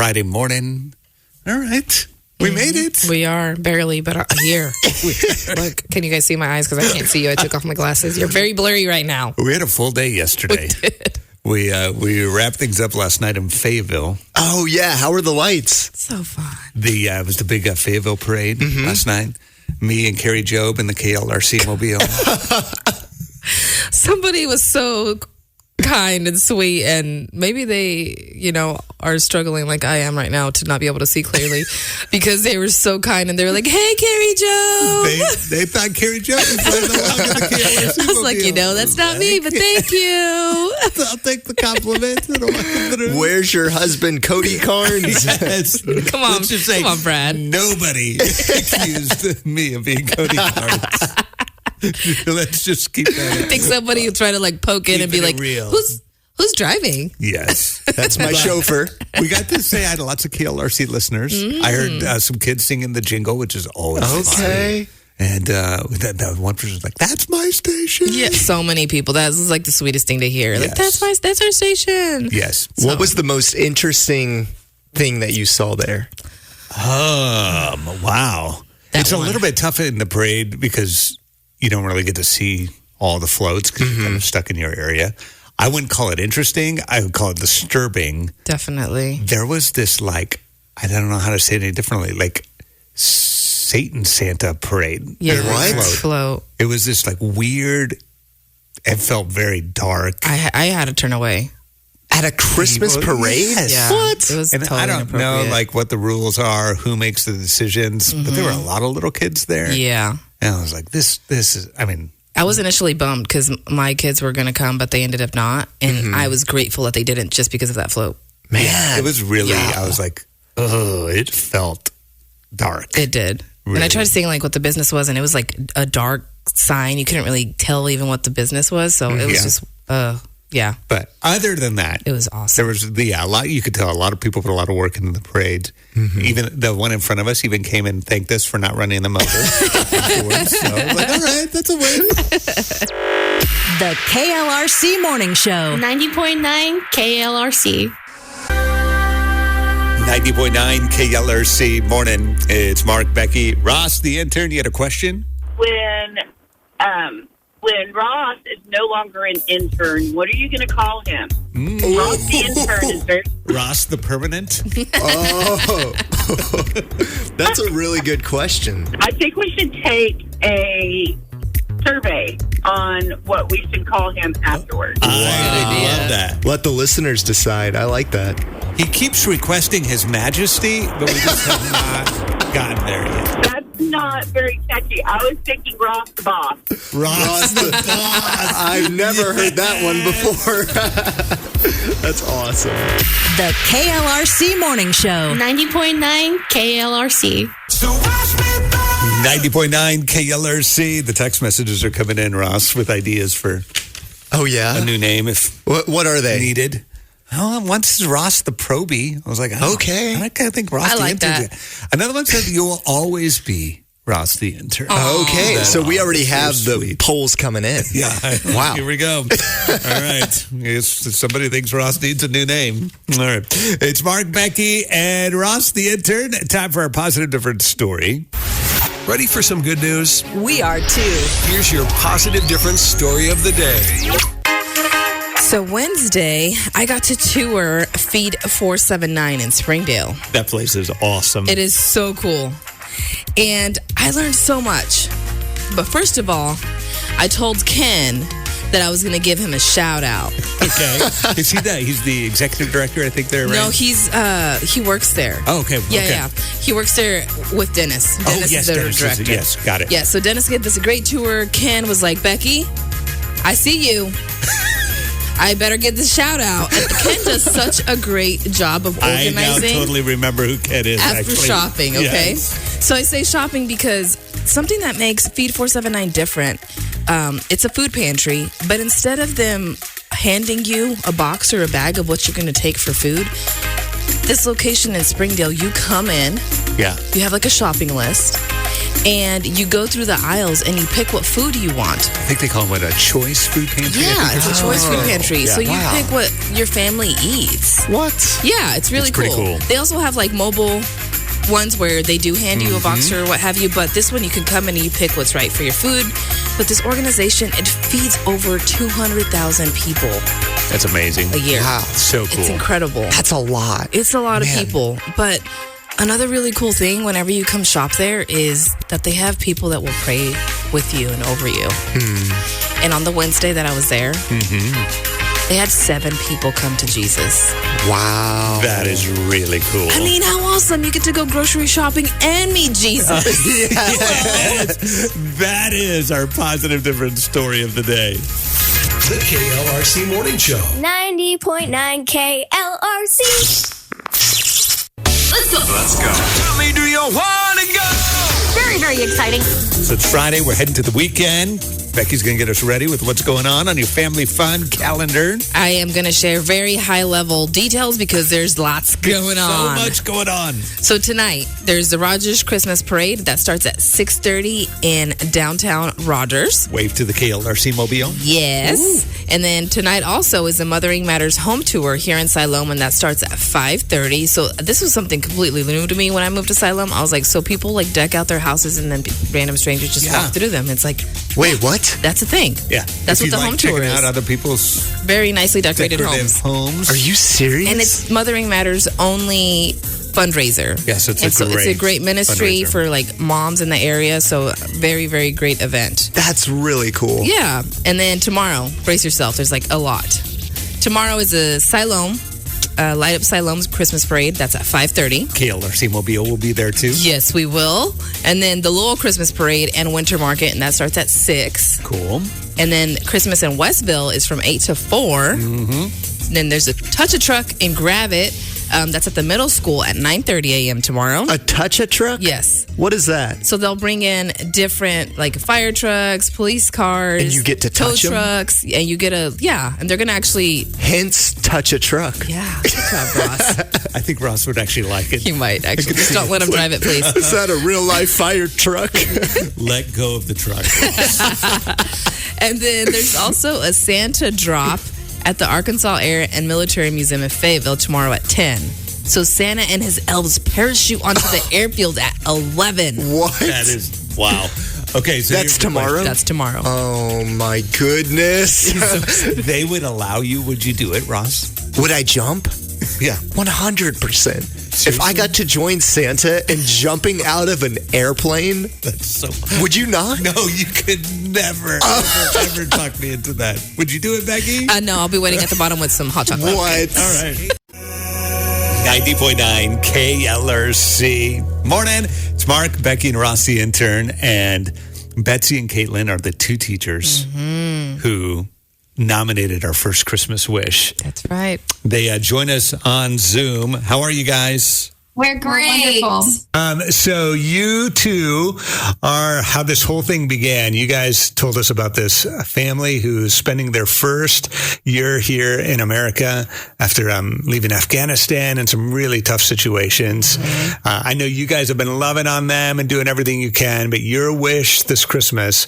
Friday morning. All right. We made it. We are, barely, but here. Look, can you guys see my eyes? Because I can't see you. I took off my glasses. You're very blurry right now. We had a full day yesterday. We did. We wrapped things up last night in Fayetteville. Oh, yeah. How were the lights? So fun. It was the big Fayetteville parade last night. Me and Carrie Job in the KLRC mobile. Somebody was so kind and sweet, and maybe they, are struggling like I am right now to not be able to see clearly because they were so kind and they were like, "Hey, Carrie Joe." They thought Carrie Joe was playing along in the KLRC I was like, that's not me, but thank you. I'll take the compliment. Where's your husband, Cody Carnes? Yes. Come on, Let's just say, come on, Brad. Nobody accused me of being Cody Carnes. Let's just keep that. I think somebody will try to poke in and be like, real. Who's driving? Yes. That's my chauffeur. We got to say I had lots of KLRC listeners. I heard some kids singing the jingle, which is always okay. fun. And that one person was like, "That's my station." Yeah, so many people. That was the sweetest thing to hear. Like, that's our station. Yes. What was the most interesting thing that you saw there? Wow. It's a little bit tough in the parade because you don't really get to see all the floats because you're kind of stuck in your area. I wouldn't call it interesting. I would call it disturbing. Definitely. There was this I don't know how to say it any differently, Satan Santa parade. Yeah, what? Float. It was this weird, it felt very dark. I had to turn away. At a Christmas parade? Yes. Yeah. What? It was And totally I don't know what the rules are, who makes the decisions, but there were a lot of little kids there. Yeah. And I was like, this is, I was initially bummed because my kids were going to come, but they ended up not. And I was grateful that they didn't just because of that float. Man. It was really, I was like, oh, it felt dark. It did. Really? And I tried to sing what the business was, and it was a dark sign. You couldn't really tell even what the business was. So it was just, yeah. But other than that, it was awesome. There was a lot. You could tell a lot of people put a lot of work into the parade. Even the one in front of us even came and thanked us for not running the motor. Afterwards. So I was like, all right, that's a win. The KLRC Morning Show. 90.9 KLRC. 90.9 KLRC morning. It's Mark, Becky, Ross, the intern. You had a question? When Ross is no longer an intern, what are you going to call him? Ross the intern is very... Ross the permanent? Oh, that's a really good question. I think we should take a survey on what we should call him afterwards. I love that. Let the listeners decide. I like that. He keeps requesting His Majesty, but we just have not gotten there yet. That's not very catchy. I was thinking Ross the Boss. Ross the boss. I've never heard that one before. That's awesome. The KLRC Morning Show. 90.9 KLRC. 90.9 KLRC. The text messages are coming in, Ross, with ideas for Oh, yeah? a new name if What are they? needed. Oh, once is Ross the Probie. I was like, oh, Okay. I kind of think Ross I the like intern. that. Another one said you will always be Ross the intern. Okay, so we already have so the sweet. polls coming in. Yeah. Wow. Here we go. All right. If somebody thinks Ross needs a new name. All right. It's Mark, Becky, and Ross the intern. Time for our positive difference story. Ready for some good news? We are too. Here's your positive difference story of the day. So Wednesday, I got to tour Feed 479 in Springdale. That place is awesome. It is so cool. And I learned so much. But first of all, I told Ken that I was going to give him a shout out. Okay. Is he that? He's the executive director, I think, there, right? No, he works there. Oh, okay. Yeah, okay. yeah. He works there with Dennis. Dennis yes, is the Dennis is- director. yes, got it. Yeah, so Dennis gave us a great tour. Ken was like, Becky, I see you. I better get this shout out. And Ken does such a great job of I organizing. now totally remember who Ken is, After actually. shopping, okay? Yes. So I say shopping because something that makes Feed 479 different, it's a food pantry, but instead of them handing you a box or a bag of what you're going to take for food, this location in Springdale, you come in, Yeah. you have like a shopping list, And you go through the aisles and you pick what food you want. I think they call it a choice food pantry. Yeah, it's a choice food pantry. Yeah. So you Wow. pick what your family eats. What? Yeah, it's really It's pretty cool. They also have like mobile ones where they do hand you a box or what have you, but this one you can come in and you pick what's right for your food. But this organization, it feeds over 200,000 people That's amazing. a year. Wow. So cool. It's incredible. That's a lot. It's a lot of Man. people. But another really cool thing whenever you come shop there is that they have people that will pray with you and over you. And on the Wednesday that I was there, they had 7 people come to Jesus. Wow. That is really cool. I mean, how awesome. You get to go grocery shopping and meet Jesus. That is our positive difference story of the day. The KLRC Morning Show. 90.9 KLRC. Let's go. Tell me, do you want to go? Very, very exciting. So it's Friday. We're heading to the weekend. Becky's going to get us ready with what's going on your family fun calendar. I am going to share very high level details because there's lots going on. So much going on. So tonight, there's the Rogers Christmas Parade that starts at 6:30 in downtown Rogers. Wave to the KLRC Mobile. Yes. And then tonight also is the Mothering Matters home tour here in Siloam, and that starts at 5:30. So this was something completely new to me when I moved to Siloam. I was like, so people like deck out their houses and then random strangers just walk through them. It's like, Wait, what? that's a thing. Yeah. That's If what you the like home tour checking is. out other people's Very nicely decorated decorative homes. homes. Are you serious? And it's Mothering Matters only fundraiser. Yes, it's And a so great it's a great ministry fundraiser. for like moms in the area. So very, very great event. That's really cool. Yeah. And then tomorrow, brace yourself, there's like a lot. Tomorrow is a Siloam, Light Up Siloam's Christmas Parade. That's at 5:30. KLRC Mobile will be there too. Yes, we will. And then the Lowell Christmas Parade and Winter Market, and that starts at 6. Cool. And then Christmas in Westville is from 8 to 4. Then there's a Touch a Truck in Gravette. That's at the middle school at 9:30 a.m. tomorrow. A touch a truck? Yes. What is that? So they'll bring in different like fire trucks, police cars, And you get to tow touch 'em? trucks, and you get and they're gonna actually Hence, touch a truck. good job, Ross. I think Ross would actually like it. You might actually just don't let him drive it, please. Is that a real life fire truck? Let go of the truck. And then there's also a Santa drop at the Arkansas Air and Military Museum in Fayetteville tomorrow at 10. So Santa and his elves parachute onto the airfield at 11. What? That is, wow. Okay, so That's here's the tomorrow? That's tomorrow. Oh my goodness. question. They would allow you. Would you do it, Ross? Would I jump? Yeah. 100%. If I got to join Santa and jumping out of an airplane, That's so. would you not? No, you could never, ever talk me into that. Would you do it, Becky? No, I'll be waiting at the bottom with some hot chocolate. What? All right. 90.9 KLRC. Morning. It's Mark, Becky, and Ross, the intern. And Betsy and Caitlin are the 2 teachers who nominated our first Christmas wish. That's right. They join us on Zoom. How are you guys? We're great. So you two are how this whole thing began. You guys told us about this family who's spending their first year here in America after leaving Afghanistan and some really tough situations. I know you guys have been loving on them and doing everything you can, but your wish this Christmas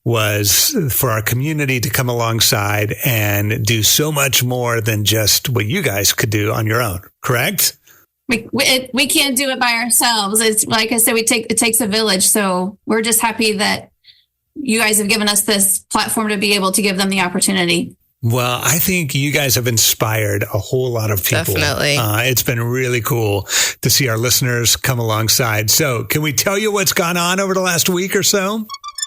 was for our community to come alongside and do so much more than just what you guys could do on your own, correct? We can't do it by ourselves. It's like I said, it takes a village. So we're just happy that you guys have given us this platform to be able to give them the opportunity. Well, I think you guys have inspired a whole lot of people. Definitely. It's been really cool to see our listeners come alongside. So can we tell you what's gone on over the last week or so?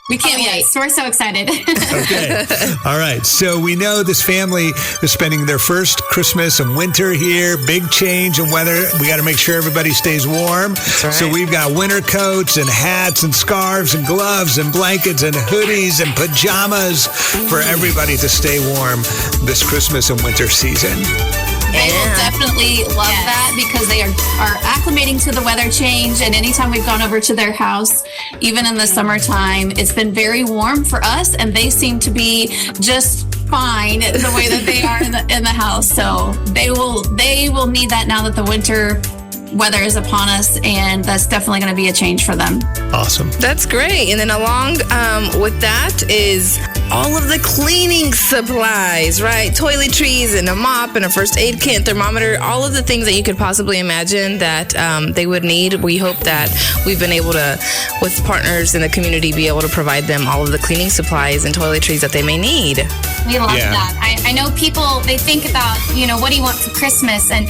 We can't wait. Yes, we're so excited. Okay. All right. So we know this family is spending their first Christmas and winter here. Big change in weather. We got to make sure everybody stays warm. right. So we've got winter coats and hats and scarves and gloves and blankets and hoodies and pajamas for everybody to stay warm this Christmas and winter season. They will definitely love that because they are acclimating to the weather change. And anytime we've gone over to their house, even in the summertime, it's been very warm for us. And they seem to be just fine the way that they are in the house. So they will need that now that the winter weather is upon us, and that's definitely going to be a change for them. Awesome. That's great. And then along with that is all of the cleaning supplies, right? Toiletries and a mop and a first aid kit, thermometer, all of the things that you could possibly imagine that they would need. We hope that we've been able to, with partners in the community, be able to provide them all of the cleaning supplies and toiletries that they may need. We love that. I know people, they think about, what do you want for Christmas? And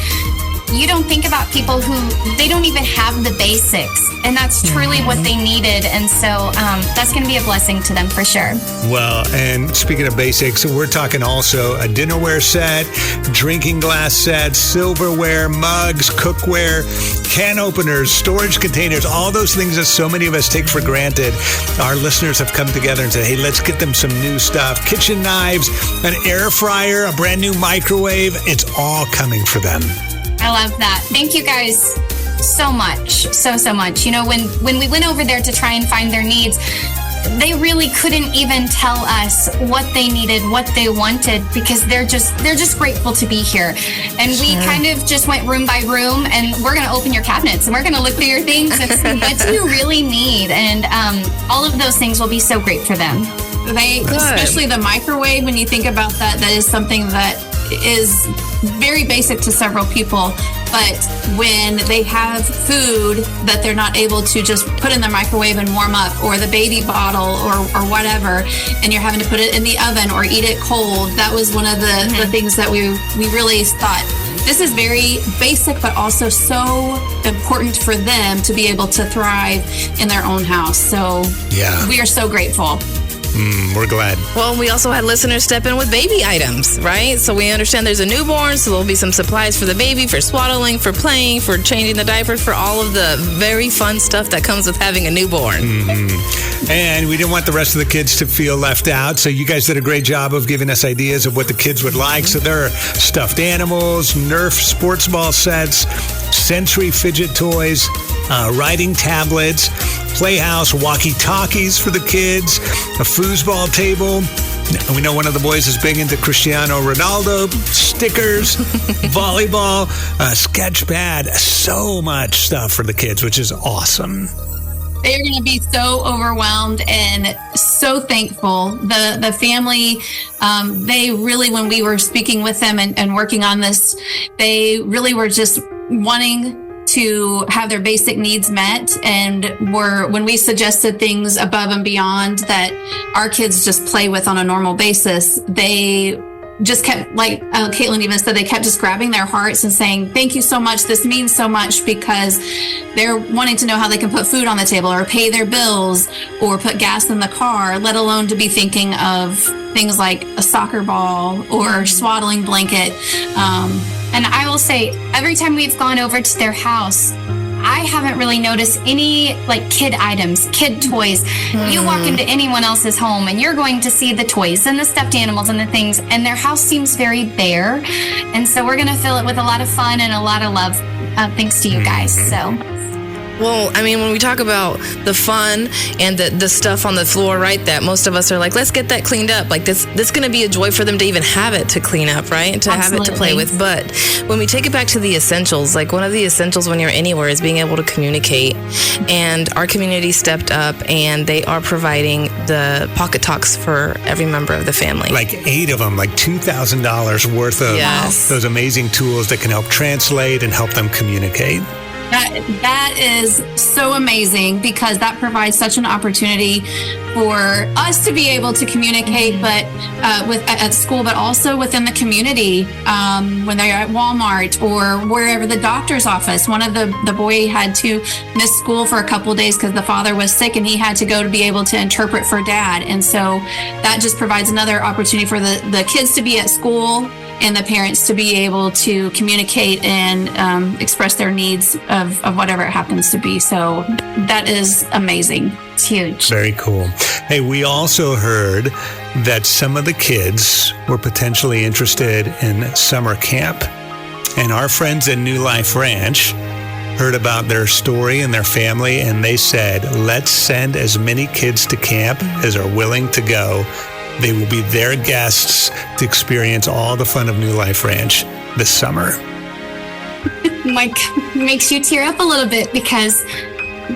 you don't think about people who, they don't even have the basics. And that's truly what they needed. And so that's going to be a blessing to them for sure. Well, and speaking of basics, we're talking also a dinnerware set, drinking glass set, silverware, mugs, cookware, can openers, storage containers, all those things that so many of us take for granted. Our listeners have come together and said, hey, let's get them some new stuff. Kitchen knives, an air fryer, a brand new microwave. It's all coming for them. I love that. Thank you guys so much. So much. When we went over there to try and find their needs, they really couldn't even tell us what they needed, what they wanted, because they're just grateful to be here. And we kind of just went room by room, and we're going to open your cabinets and we're going to look through your things and see what do you really need. And all of those things will be so great for them. Especially the microwave, when you think about that is something that is very basic to several people, but when they have food that they're not able to just put in the microwave and warm up, or the baby bottle or whatever, and you're having to put it in the oven or eat it cold, that was one of the things that we really thought, this is very basic, but also so important for them to be able to thrive in their own house. So we are so grateful. We're glad. Well, we also had listeners step in with baby items, right? So we understand there's a newborn, so there'll be some supplies for the baby, for swaddling, for playing, for changing the diapers, for all of the very fun stuff that comes with having a newborn. And we didn't want the rest of the kids to feel left out, so you guys did a great job of giving us ideas of what the kids would like. So there are stuffed animals, Nerf sports ball sets, Sensory fidget toys, writing tablets, playhouse walkie-talkies for the kids, a foosball table. We know one of the boys is big into Cristiano Ronaldo, stickers, volleyball, a sketch pad, so much stuff for the kids, which is awesome. They're going to be so overwhelmed and so thankful. The family, they really, when we were speaking with them and working on this, they really were just wanting to have their basic needs met, and when we suggested things above and beyond that our kids just play with on a normal basis, they just kept, like Caitlin even said, they kept just grabbing their hearts and saying, thank you so much. This means so much, because they're wanting to know how they can put food on the table or pay their bills or put gas in the car, let alone to be thinking of things like a soccer ball or swaddling blanket. And I will say, every time we've gone over to their house, I haven't really noticed any kid items, kid toys. You walk into anyone else's home and you're going to see the toys and the stuffed animals and the things, and their house seems very bare. And so we're going to fill it with a lot of fun and a lot of love, thanks to you guys. So. Well, I mean, when we talk about the fun and the stuff on the floor, right, that most of us are like, let's get that cleaned up. Like this is going to be a joy for them to even have it to clean up, right? And to have it to play with. But when we take it back to the essentials, like one of the essentials when you're anywhere is being able to communicate. And our community stepped up and they are providing the Pocket Talks for every member of the family. Like 8 of them, like $2,000 worth of those amazing tools that can help translate and help them communicate. That is so amazing, because that provides such an opportunity for us to be able to communicate, but at school, but also within the community, when they're at Walmart or wherever, the doctor's office. One of the boy had to miss school for a couple of days because the father was sick, and he had to go to be able to interpret for dad. And so that just provides another opportunity for the kids to be at school and the parents to be able to communicate and express their needs of whatever it happens to be. So that is amazing. It's huge. Very cool. Hey, we also heard that some of the kids were potentially interested in summer camp. And our friends at New Life Ranch heard about their story and their family, and they said, let's send as many kids to camp as are willing to go. They will be their guests to experience all the fun of New Life Ranch this summer. like makes you tear up a little bit because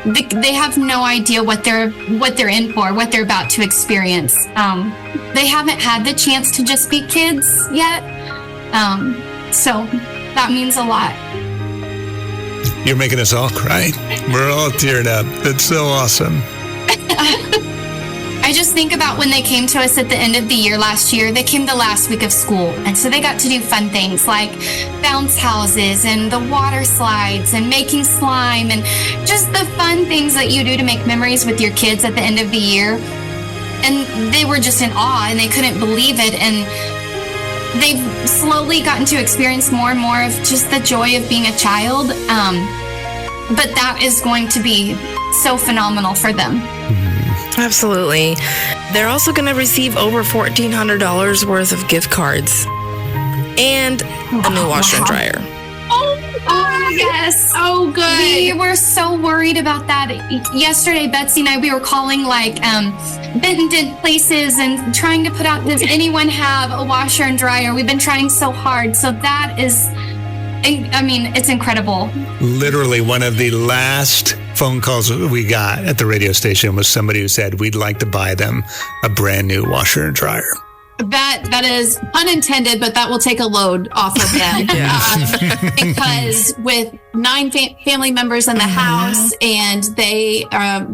they have no idea what they're in for, what they're about to experience. They haven't had the chance to just be kids yet. So that means a lot. You're making us all cry. We're all teared up. That's so awesome. I just think about when they came to us at the end of the year last year. They came the last week of school, and so they got to do fun things like bounce houses and the water slides and making slime and just the fun things that you do to make memories with your kids at the end of the year. And they were just in awe, and they couldn't believe it. And they've slowly gotten to experience more and more of just the joy of being a child. But that is going to be so phenomenal for them. Absolutely. They're also going to receive over $1,400 worth of gift cards and a new washer and dryer. Oh, yes. Oh, good. We were so worried about that. Yesterday, Betsy and I, we were calling like Benton places and trying to put out, does anyone have a washer and dryer? We've been trying so hard. So that is, I mean, it's incredible. Literally, one of the last phone calls we got at the radio station was somebody who said, we'd like to buy them a brand new washer and dryer. That is unintended, but that will take a load off of them. Because with 9 family members in the house, and they are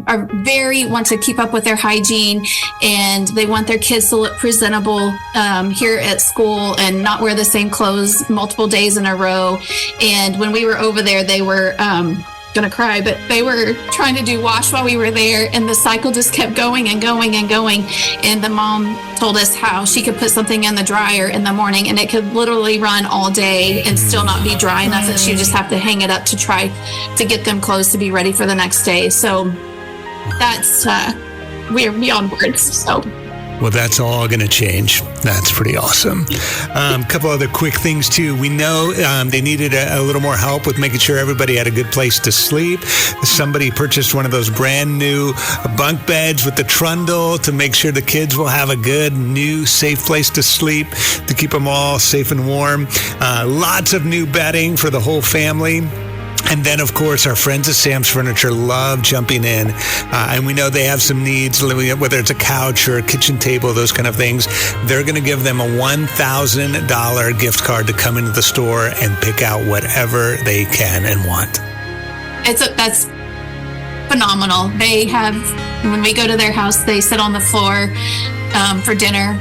want to keep up with their hygiene, and they want their kids to look presentable here at school and not wear the same clothes multiple days in a row. And when we were over there, they were gonna cry, but they were trying to do wash while we were there, and the cycle just kept going and going and going. And the mom told us how she could put something in the dryer in the morning and it could literally run all day and still not be dry enough, and she would just have to hang it up to try to get them clothes to be ready for the next day. So that's we're beyond words. So well, that's all going to change. That's pretty awesome. A couple other quick things, too. We know they needed a little more help with making sure everybody had a good place to sleep. Somebody purchased one of those brand new bunk beds with the trundle to make sure the kids will have a good, new, safe place to sleep, to keep them all safe and warm. Lots of new bedding for the whole family. And then, of course, our friends at Sam's Furniture love jumping in. And we know they have some needs, whether it's a couch or a kitchen table, those kind of things. They're going to give them a $1,000 gift card to come into the store and pick out whatever they can and want. That's phenomenal. They have, when we go to their house, they sit on the floor for dinner.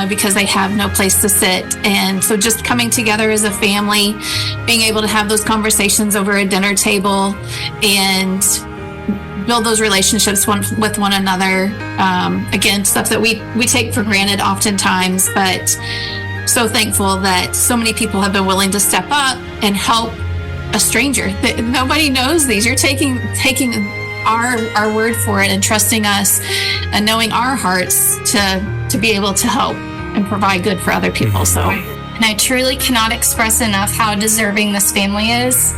Because they have no place to sit. And so just coming together as a family, being able to have those conversations over a dinner table and build those relationships with one another. Again, stuff that we take for granted oftentimes, but so thankful that so many people have been willing to step up and help a stranger. That nobody knows these. You're taking our word for it and trusting us and knowing our hearts to be able to help and provide good for other people. So, and I truly cannot express enough how deserving this family is.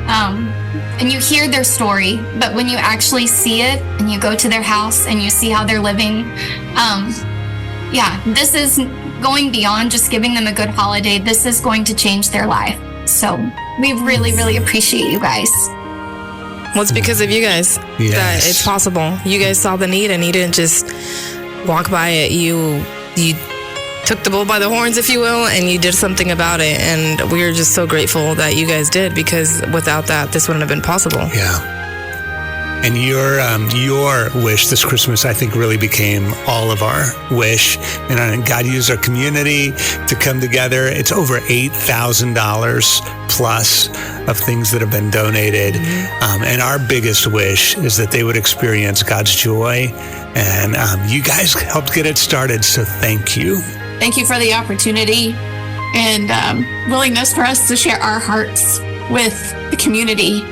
And you hear their story, but when you actually see it and you go to their house and you see how they're living, this is going beyond just giving them a good holiday. This is going to change their life. So we really, really appreciate you guys. Well, it's because of you guys that it's possible. You guys saw the need and you didn't just walk by it. You took the bull by the horns, if you will, and you did something about it. And we're just so grateful that you guys did, because without that, this wouldn't have been possible. Yeah. And your wish this Christmas, I think, really became all of our wish. And God used our community to come together. It's over $8,000 plus of things that have been donated. And our biggest wish is that they would experience God's joy. And you guys helped get it started, so thank you. Thank you for the opportunity and willingness for us to share our hearts with the community.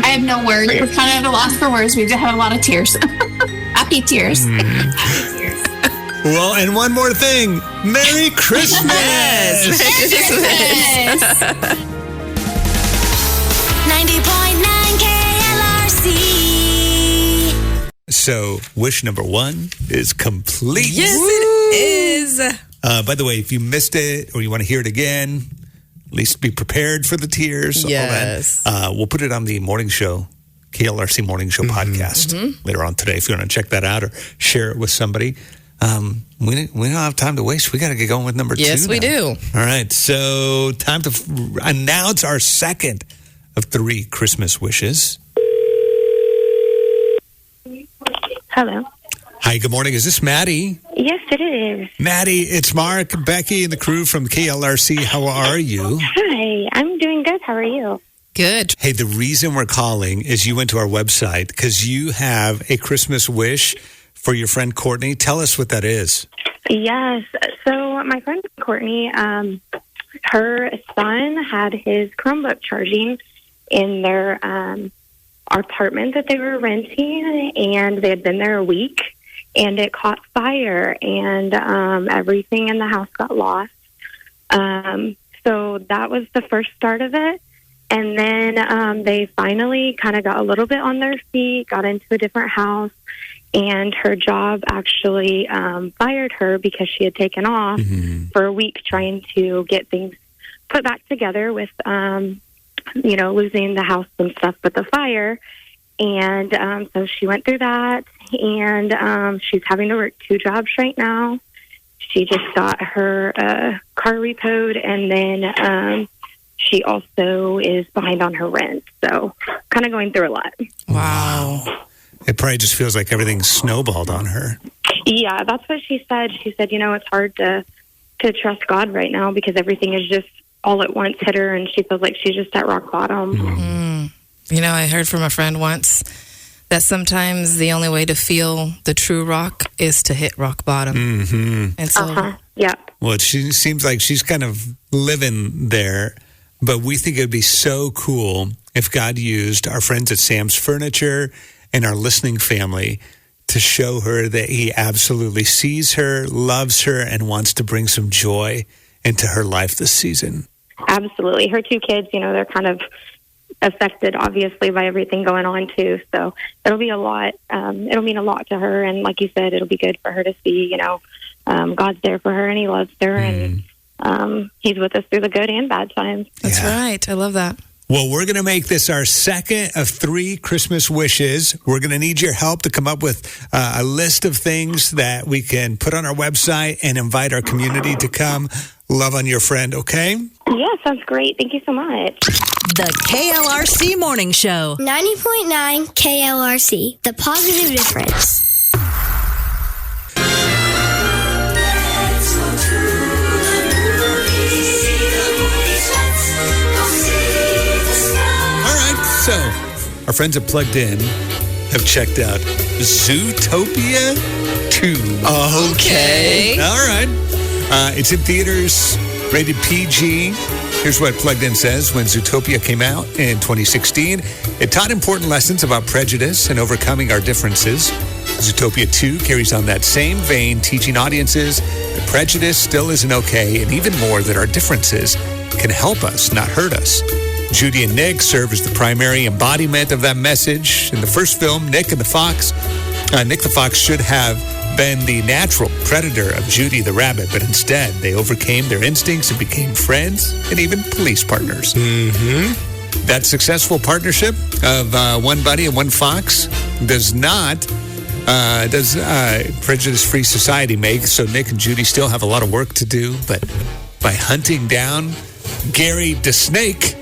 I have no words. We're kind of at a loss for words. We just have a lot of tears. Happy tears. Happy tears. Well, and one more thing. Merry Christmas! Merry Christmas! 90.9 KLRC. So, wish number one is complete. Yes, it is. By the way, if you missed it or you want to hear it again, at least be prepared for the tears. Yes. All that. We'll put it on the morning show, KLRC Morning Show podcast later on today if you want to check that out or share it with somebody. We don't have time to waste. We got to get going with number 2 Yes, we now. do. All right. So time to announce our second of 3 Christmas wishes. Hello. Hi, good morning. Is this Maddie? Yes, it is. Maddie, it's Mark, Becky, and the crew from KLRC. How are you? Hi, I'm doing good. How are you? Good. Hey, the reason we're calling is you went to our website because you have a Christmas wish for your friend Courtney. Tell us what that is. Yes. So my friend Courtney, her son had his Chromebook charging in their apartment that they were renting, and they had been there a week, and it caught fire, and everything in the house got lost. So that was the first start of it. And then they finally kind of got a little bit on their feet, got into a different house, and her job actually fired her because she had taken off for a week trying to get things put back together with, losing the house and stuff with the fire. And so she went through that, and she's having to work 2 jobs right now. She just got her car repoed, and then she also is behind on her rent. So kind of going through a lot. Wow. It probably just feels like everything snowballed on her. Yeah, that's what she said. She said, it's hard to trust God right now because everything is just all at once hit her, and she feels like she's just at rock bottom. I heard from a friend once that sometimes the only way to feel the true rock is to hit rock bottom. And so, yeah. Well, she seems like she's kind of living there, but we think it would be so cool if God used our friends at Sam's Furniture and our listening family to show her that he absolutely sees her, loves her, and wants to bring some joy into her life this season. Absolutely. Her 2 kids, they're kind of affected, obviously, by everything going on, too. So it'll be a lot. It'll mean a lot to her. And like you said, it'll be good for her to see, God's there for her and he loves her. And he's with us through the good and bad times. That's right. I love that. Well, we're going to make this our second of 3 Christmas wishes. We're going to need your help to come up with a list of things that we can put on our website and invite our community to come love on your friend, okay? Yeah, sounds great. Thank you so much. The KLRC Morning Show. 90.9 KLRC, the positive difference. So, our friends at Plugged In have checked out Zootopia 2. Okay. All right. It's in theaters, rated PG. Here's what Plugged In says. When Zootopia came out in 2016, it taught important lessons about prejudice and overcoming our differences. Zootopia 2 carries on that same vein, teaching audiences that prejudice still isn't okay, and even more that our differences can help us, not hurt us. Judy and Nick serve as the primary embodiment of that message. In the first film, Nick the Fox should have been the natural predator of Judy the rabbit, but instead they overcame their instincts and became friends and even police partners. That successful partnership of one buddy and one fox does prejudice-free society make, so Nick and Judy still have a lot of work to do, but by hunting down Gary the Snake,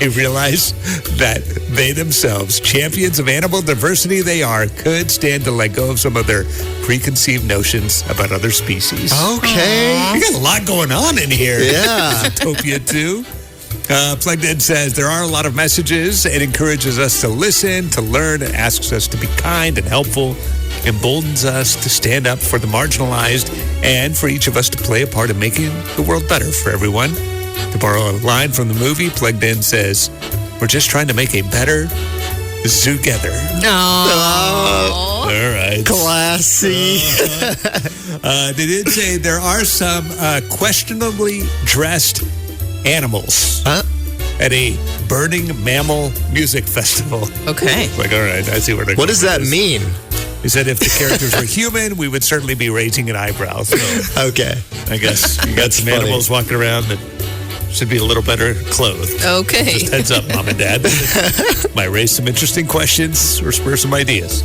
they realize that they themselves, champions of animal diversity they are, could stand to let go of some of their preconceived notions about other species. Okay. You got a lot going on in here. Yeah. Zootopia 2. Plugged In says there are a lot of messages. It encourages us to listen, to learn, and asks us to be kind and helpful, emboldens us to stand up for the marginalized, and for each of us to play a part in making the world better for everyone. To borrow a line from the movie, Plugged In says, we're just trying to make a better Zootopia. All right. Classy. They did say there are some questionably dressed animals at a burning mammal music festival. Okay. Like, all right, I see where they're What does that mean? He said if the characters were human, we would certainly be raising an eyebrow. So Okay. I guess you got some funny. animals walking around that should be a little better clothed. Okay. Just heads up, Mom and Dad. Might raise some interesting questions or spur some ideas.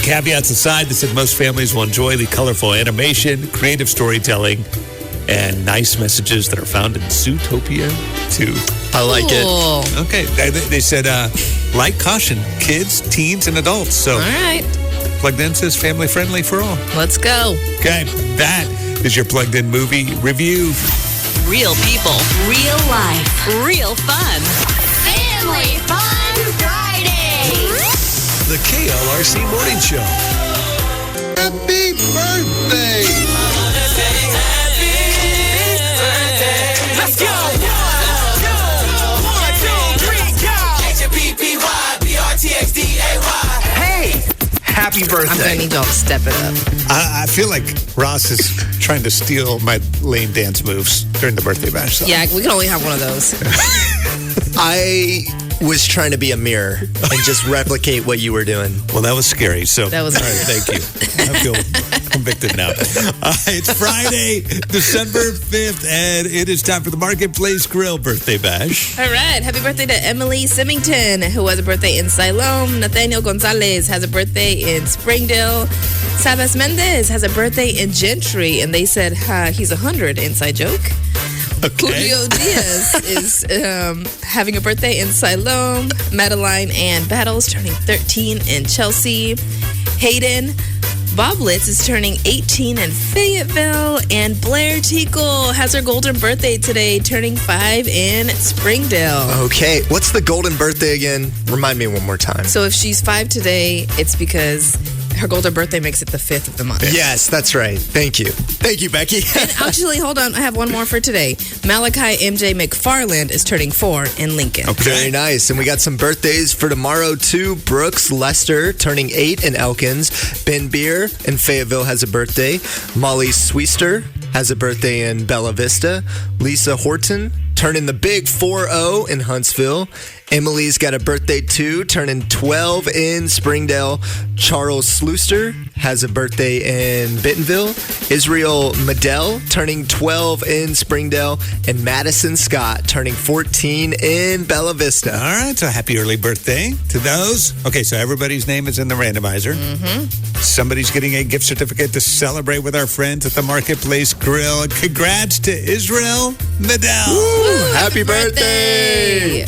Caveats aside, they said most families will enjoy the colorful animation, creative storytelling, and nice messages that are found in Zootopia 2. I like it. Cool. Okay. They said, like caution, kids, teens, and adults. So All right. Plugged In says family friendly for all. Let's go. Okay. That is your Plugged In movie review. Real people, real life, real fun. Family Fun Friday. The KLRC Morning Show. Happy birthday! Let's go! 1, 2, 3, go! HPPYBRTXDAY. Hey, happy I'm going to birthday. need y'all to step it up. I feel like Ross is trying to steal my lame dance moves during the birthday bash. So. Yeah, we can only have one of those. I was trying to be a mirror and just replicate what you were doing. Well, that was scary. So That was all right, thank you. I feel convicted now. It's Friday, December 5th, and it is time for the Marketplace Grill Birthday Bash. All right. Happy birthday to Emily Symington, who has a birthday in Siloam. Nathaniel Gonzalez has a birthday in Springdale. Sabas Mendez has a birthday in Gentry, and they said he's 100. Inside joke. Okay. Julio Diaz is having a birthday in Siloam. Madeline Ann Battles turning 13 in Chelsea. Hayden Boblitz is turning 18 in Fayetteville. And Blair Tickle has her golden birthday today, turning 5 in Springdale. Okay, what's the golden birthday again? Remind me one more time. So if she's 5 today, it's because her golden birthday makes it the 5th of the month. Yes, that's right. Thank you. Thank you, Becky. And actually, hold on. I have one more for today. Malachi MJ McFarland is turning 4 in Lincoln. Very nice. And we got some birthdays for tomorrow, too. Brooks Lester turning 8 in Elkins. Ben Beer in Fayetteville has a birthday. Molly Swiester has a birthday in Bella Vista. Lisa Horton turning the big 4-0 in Huntsville. Emily's got a birthday too, turning 12 in Springdale. Charles Slooster has a birthday in Bentonville. Israel Medell turning 12 in Springdale. And Madison Scott turning 14 in Bella Vista. All right, so happy early birthday to those. Okay, so everybody's name is in the randomizer. Mm-hmm. Somebody's getting a gift certificate to celebrate with our friends at the Marketplace Grill. Congrats to Israel Medell. Happy birthday!